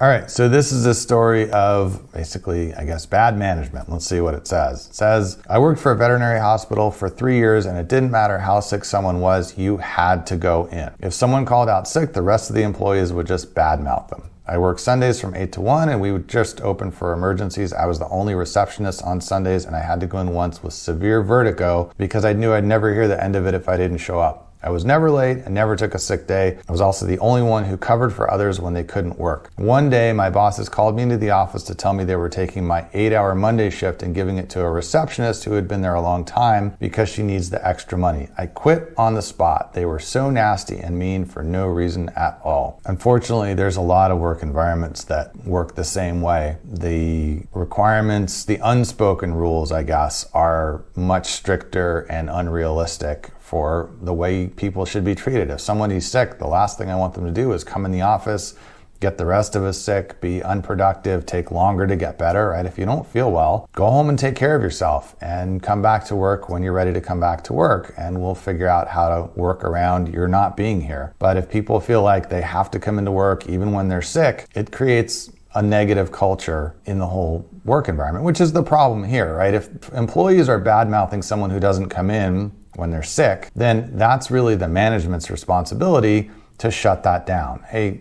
All right, so this is a story of basically, I guess, bad management. Let's see what it says. It says, I worked for a veterinary hospital for 3 years and it didn't matter how sick someone was, you had to go in. If someone called out sick, the rest of the employees would just badmouth them. I worked Sundays from 8 to 1 and we would just open for emergencies. I was the only receptionist on Sundays and I had to go in once with severe vertigo because I knew I'd never hear the end of it if I didn't show up. I was never late and never took a sick day. I was also the only one who covered for others when they couldn't work. One day, my bosses called me into the office to tell me they were taking my 8-hour Monday shift and giving it to a receptionist who had been there a long time because she needs the extra money. I quit on the spot. They were so nasty and mean for no reason at all. Unfortunately, there's a lot of work environments that work the same way. The requirements, the unspoken rules, I guess, are much stricter and unrealistic for the way people should be treated. If somebody's sick, the last thing I want them to do is come in the office, get the rest of us sick, be unproductive, take longer to get better, right? If you don't feel well, go home and take care of yourself and come back to work when you're ready to come back to work, and we'll figure out how to work around your not being here. But if people feel like they have to come into work even when they're sick, it creates a negative culture in the whole work environment, which is the problem here, right? If employees are bad-mouthing someone who doesn't come in when they're sick, then that's really the management's responsibility to shut that down. Hey,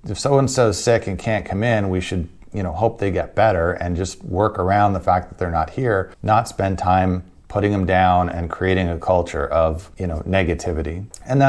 if so-and-so's sick and can't come in, we should, hope they get better and just work around the fact that they're not here, not spend time putting them down and creating a culture of, negativity. And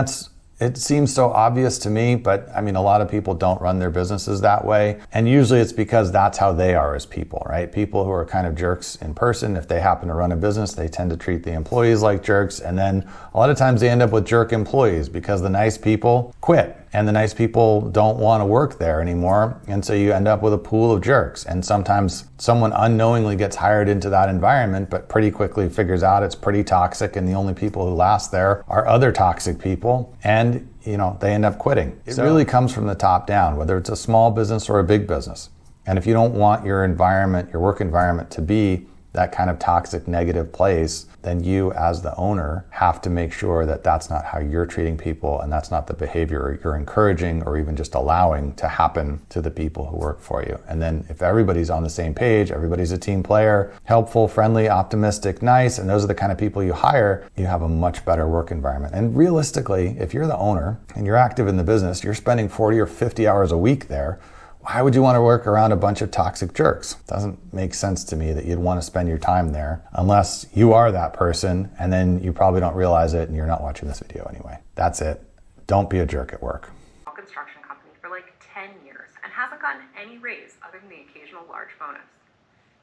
it seems so obvious to me, but a lot of people don't run their businesses that way. And usually it's because that's how they are as people, right? People who are kind of jerks in person, if they happen to run a business, they tend to treat the employees like jerks. And then a lot of times they end up with jerk employees because the nice people quit and the nice people don't want to work there anymore. And so you end up with a pool of jerks. And sometimes someone unknowingly gets hired into that environment, but pretty quickly figures out it's pretty toxic and the only people who last there are other toxic people. And they end up quitting. It really comes from the top down, whether it's a small business or a big business. And if you don't want your environment, your work environment, to be that kind of toxic, negative place, then you as the owner have to make sure that that's not how you're treating people and that's not the behavior you're encouraging or even just allowing to happen to the people who work for you. And then if everybody's on the same page, everybody's a team player, helpful, friendly, optimistic, nice, and those are the kind of people you hire, you have a much better work environment. And realistically, if you're the owner and you're active in the business, you're spending 40 or 50 hours a week there, why would you want to work around a bunch of toxic jerks? Doesn't make sense to me that you'd want to spend your time there unless you are that person, and then you probably don't realize it and you're not watching this video anyway. That's it. Don't be a jerk at work. Construction company for like 10 years and hasn't gotten any raise other than the occasional large bonus.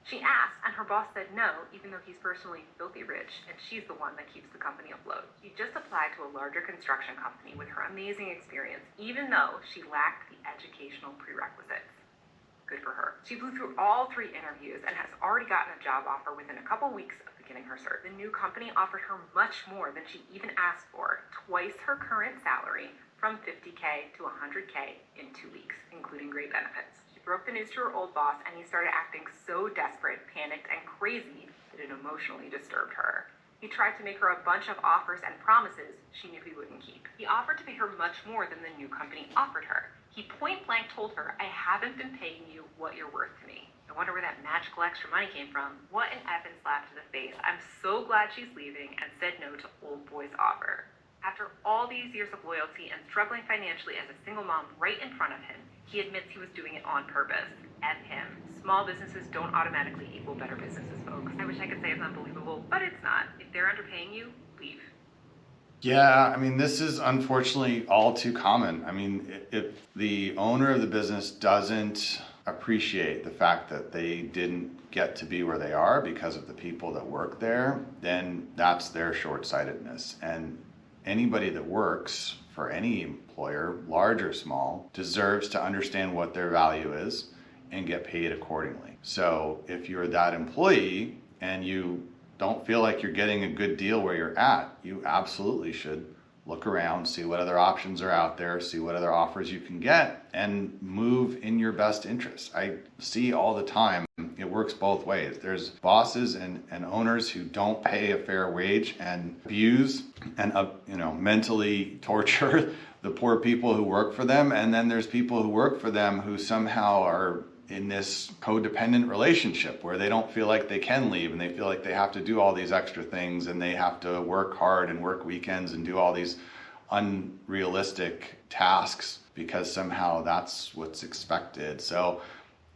She asked, and her boss said no, even though he's personally filthy rich, and she's the one that keeps the company afloat. She just applied to a larger construction company with her amazing experience, even though she lacked the educational prerequisites. Good for her. She flew through all 3 interviews and has already gotten a job offer within a couple weeks of beginning her search. The new company offered her much more than she even asked for, twice her current salary, from $50K to $100K in 2 weeks, including great benefits. She broke the news to her old boss, and he started acting so desperate, panicked, and crazy that it emotionally disturbed her. He tried to make her a bunch of offers and promises she knew he wouldn't keep. He offered to pay her much more than the new company offered her. He point blank told her, "I haven't been paying you what you're worth to me." I wonder where that magical extra money came from. What an effing slap to the face. I'm so glad she's leaving and said no to old boy's offer. After all these years of loyalty and struggling financially as a single mom right in front of him, he admits he was doing it on purpose. F him. Small businesses don't automatically equal better businesses, folks. I wish I could say it's unbelievable, but it's not. If they're underpaying you, leave. Yeah, this is unfortunately all too common. If the owner of the business doesn't appreciate the fact that they didn't get to be where they are because of the people that work there, then that's their short-sightedness. And anybody that works for any employer, large or small, deserves to understand what their value is and get paid accordingly. So if you're that employee and you don't feel like you're getting a good deal where you're at, you absolutely should look around, see what other options are out there, see what other offers you can get, and move in your best interest. I see all the time, it works both ways. There's bosses and owners who don't pay a fair wage and abuse and mentally torture the poor people who work for them, and then there's people who work for them who somehow are in this codependent relationship where they don't feel like they can leave, and they feel like they have to do all these extra things, and they have to work hard and work weekends and do all these unrealistic tasks because somehow that's what's expected. So,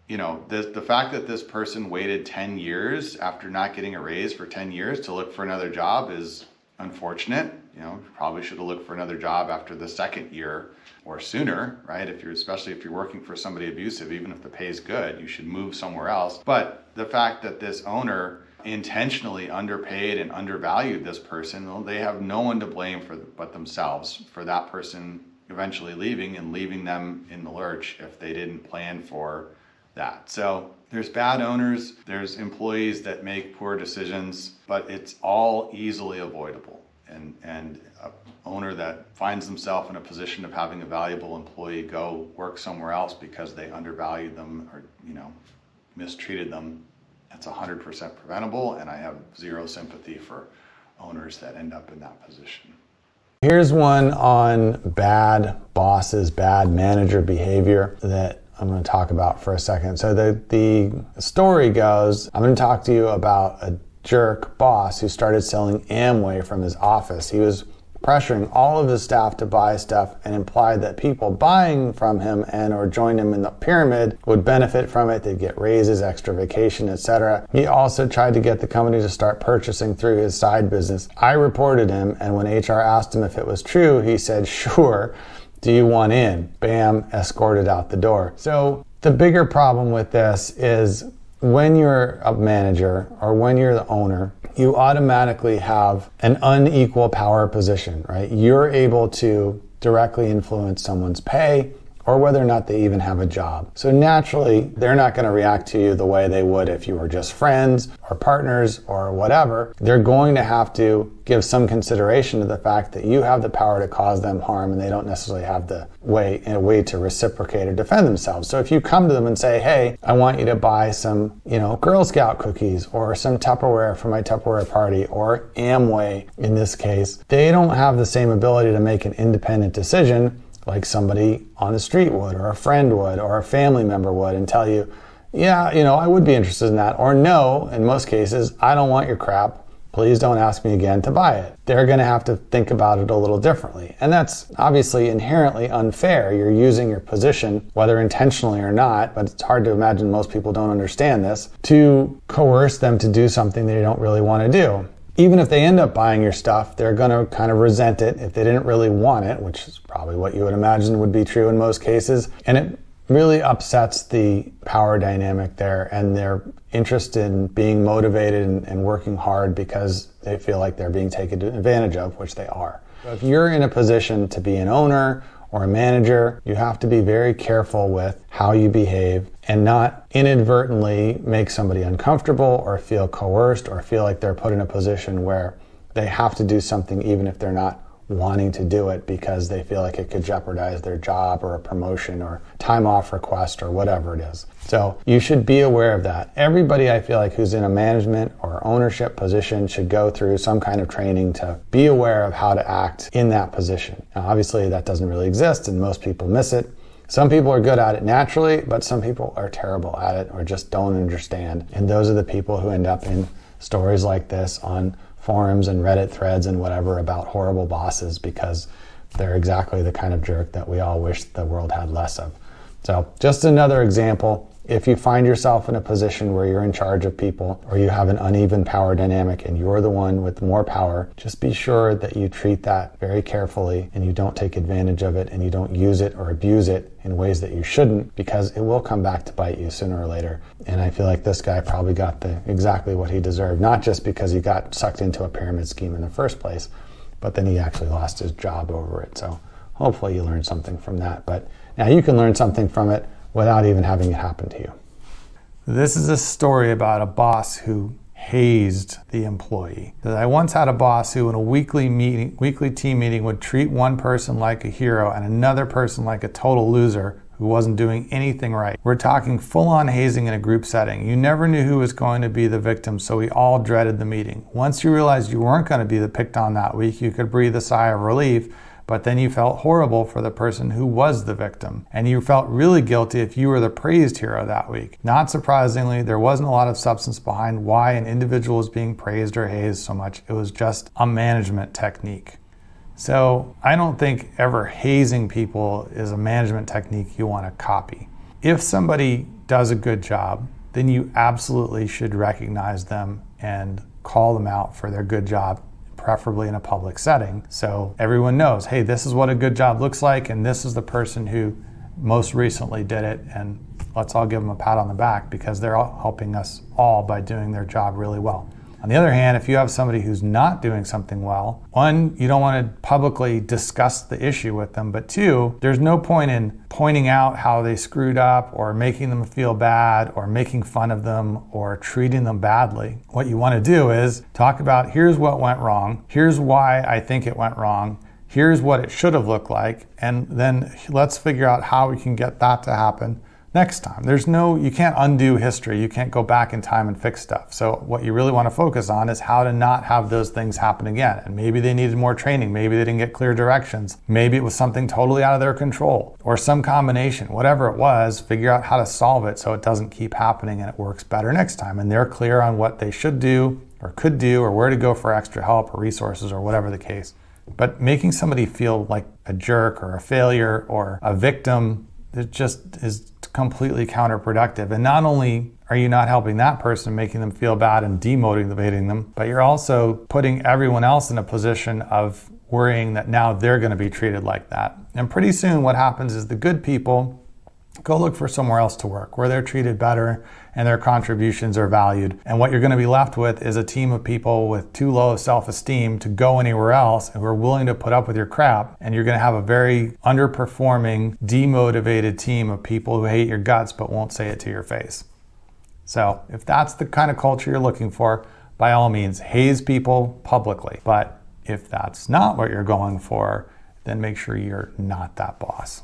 the fact that this person waited 10 years after not getting a raise for 10 years to look for another job is unfortunate. Probably should have looked for another job after the second year or sooner, right? Especially if you're working for somebody abusive, even if the pay is good, you should move somewhere else. But the fact that this owner intentionally underpaid and undervalued this person, well, they have no one to blame but themselves for that person eventually leaving and leaving them in the lurch if they didn't plan for that. So there's bad owners, there's employees that make poor decisions, but it's all easily avoidable. And an owner that finds themselves in a position of having a valuable employee go work somewhere else because they undervalued them or mistreated them, that's 100% preventable, and I have zero sympathy for owners that end up in that position. Here's one on bad bosses, bad manager behavior that I'm going to talk about for a second. So the story goes, I'm going to talk to you about a jerk boss who started selling Amway from his office. He was pressuring all of his staff to buy stuff and implied that people buying from him and or join him in the pyramid would benefit from it. They'd get raises, extra vacation, etc. He also tried to get the company to start purchasing through his side business. I reported him, and when HR asked him if it was true, he said, "Sure. Do you want in?" Bam, escorted out the door. So the bigger problem with this is when you're a manager or when you're the owner, you automatically have an unequal power position, right? You're able to directly influence someone's pay or whether or not they even have a job. So naturally, they're not going to react to you the way they would if you were just friends or partners or whatever. They're going to have to give some consideration to the fact that you have the power to cause them harm and they don't necessarily have the way to reciprocate or defend themselves. So if you come to them and say, "Hey, I want you to buy some, Girl Scout cookies or some Tupperware for my Tupperware party," or Amway in this case, they don't have the same ability to make an independent decision like somebody on the street would, or a friend would, or a family member would, and tell you, "Yeah, I would be interested in that," or "No, in most cases, I don't want your crap. Please don't ask me again to buy it." They're going to have to think about it a little differently. And that's obviously inherently unfair. You're using your position, whether intentionally or not, but it's hard to imagine most people don't understand this, to coerce them to do something they don't really want to do. Even if they end up buying your stuff, they're going to kind of resent it if they didn't really want it, which is probably what you would imagine would be true in most cases. And it really upsets the power dynamic there, and they're interested in being motivated and working hard because they feel like they're being taken advantage of, which they are. So if you're in a position to be an owner or a manager, you have to be very careful with how you behave and not inadvertently make somebody uncomfortable or feel coerced or feel like they're put in a position where they have to do something even if they're not wanting to do it because they feel like it could jeopardize their job or a promotion or time off request or whatever it is. So you should be aware of that. Everybody, I feel like, who's in a management or ownership position should go through some kind of training to be aware of how to act in that position. Now, obviously that doesn't really exist and most people miss it. Some people are good at it naturally, but some people are terrible at it or just don't understand. And those are the people who end up in stories like this on forums and Reddit threads and whatever about horrible bosses because they're exactly the kind of jerk that we all wish the world had less of. So just another example, if you find yourself in a position where you're in charge of people or you have an uneven power dynamic and you're the one with more power, just be sure that you treat that very carefully and you don't take advantage of it and you don't use it or abuse it in ways that you shouldn't, because it will come back to bite you sooner or later. And I feel like this guy probably got exactly what he deserved, not just because he got sucked into a pyramid scheme in the first place, but then he actually lost his job over it. So hopefully you learned something from that. But now you can learn something from it without even having it happen to you. This is a story about a boss who hazed the employee. I once had a boss who in a weekly team meeting would treat one person like a hero and another person like a total loser who wasn't doing anything right. We're talking full-on hazing in a group setting. You never knew who was going to be the victim, so we all dreaded the meeting. Once you realized you weren't going to be the picked on that week, you could breathe a sigh of relief, but then you felt horrible for the person who was the victim. And you felt really guilty if you were the praised hero that week. Not surprisingly, there wasn't a lot of substance behind why an individual was being praised or hazed so much. It was just a management technique. So I don't think ever hazing people is a management technique you want to copy. If somebody does a good job, then you absolutely should recognize them and call them out for their good job, preferably in a public setting, so everyone knows, hey, this is what a good job looks like, and this is the person who most recently did it, and let's all give them a pat on the back because they're all helping us all by doing their job really well. On the other hand, if you have somebody who's not doing something well, one, you don't want to publicly discuss the issue with them, but two, there's no point in pointing out how they screwed up or making them feel bad or making fun of them or treating them badly. What you want to do is talk about, here's what went wrong, here's why I think it went wrong, here's what it should have looked like, and then let's figure out how we can get that to happen next time. You can't undo history. You can't go back in time and fix stuff. So what you really want to focus on is how to not have those things happen again. And maybe they needed more training. Maybe they didn't get clear directions. Maybe it was something totally out of their control or some combination. Whatever it was, figure out how to solve it so it doesn't keep happening and it works better next time. And they're clear on what they should do or could do or where to go for extra help or resources or whatever the case. But making somebody feel like a jerk or a failure or a victim, it just is completely counterproductive. And not only are you not helping that person, making them feel bad and demotivating them, but you're also putting everyone else in a position of worrying that now they're going to be treated like that. And pretty soon what happens is the good people go look for somewhere else to work where they're treated better and their contributions are valued. And what you're going to be left with is a team of people with too low of self-esteem to go anywhere else and who are willing to put up with your crap. And you're going to have a very underperforming, demotivated team of people who hate your guts but won't say it to your face. So if that's the kind of culture you're looking for, by all means, haze people publicly. But if that's not what you're going for, then make sure you're not that boss.